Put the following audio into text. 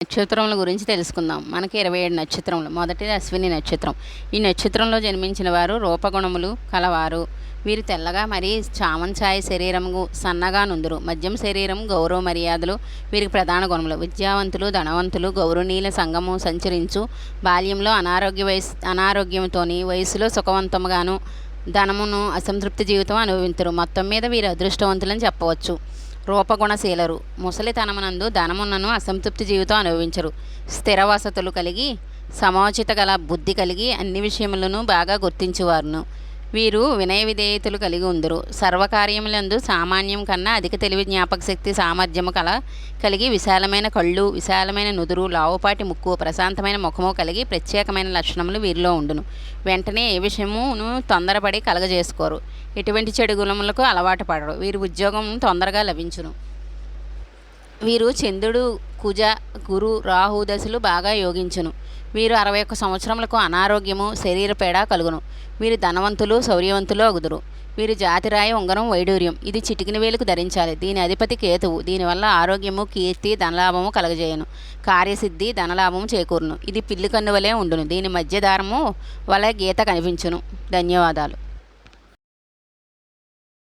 నక్షత్రముల గురించి తెలుసుకుందాం. మనకి 27 నక్షత్రములు. మొదటిది అశ్విని నక్షత్రం. ఈ నక్షత్రంలో జన్మించిన వారు రూపగుణములు కలవారు. వీరు తెల్లగా మరి చామంచాయ శరీరము సన్నగా నుందురు. మధ్యం శరీరం గౌరవ మర్యాదలు వీరికి ప్రధాన గుణములు. విద్యావంతులు, ధనవంతులు, గౌరవనీయుల సంఘము సంచరించు. బాల్యంలో అనారోగ్యంతోని, వయసులో సుఖవంతముగాను, ధనమును అసంతృప్తి జీవితం అనుభవించరు. మొత్తం మీద వీరు అదృష్టవంతులని చెప్పవచ్చు. రూపగుణశీలరు. ముసలితనమునందు ధనమున్నను అసంతృప్తి జీవితం అనుభవించరు. స్థిర వసతులు కలిగి, సమోచిత గల బుద్ధి కలిగి, అన్ని విషయములను బాగా గుర్తించువారును. వీరు వినయ విధేయతలు కలిగి ఉందరు. సర్వకార్యములందు సామాన్యం కన్నా అధిక తెలివి, జ్ఞాపక శక్తి, సామర్థ్యము కలిగి, విశాలమైన కళ్ళు, విశాలమైన నుదురు, లావుపాటి ముక్కు, ప్రశాంతమైన ముఖము కలిగి ప్రత్యేకమైన లక్షణములు వీరిలో ఉండును. వెంటనే ఏ విషయమును తొందరపడి కలగజేసుకోరు. ఎటువంటి చెడు గుణములకు అలవాటు పడరు. వీరి ఉద్యోగం తొందరగా లభించును. వీరు చంద్రుడు, కుజ, గురు, రాహు దశలు బాగా యోగించును. వీరు 61 సంవత్సరములకు అనారోగ్యము, శరీర పీడ కలుగును. వీరు ధనవంతులు, శౌర్యవంతులు అగుదురు. వీరు జాతిరాయి ఉంగరం వైడూర్యం. ఇది చిటికిన వేలుకు ధరించాలి. దీని అధిపతి కేతువు. దీనివల్ల ఆరోగ్యము, కీర్తి, ధనలాభము కలగజేయను. కార్యసిద్ధి, ధనలాభము చేకూరును. ఇది పిల్లి కన్ను వలె ఉండును. దీని మధ్య దారము వలె గీత కనిపించును. ధన్యవాదాలు.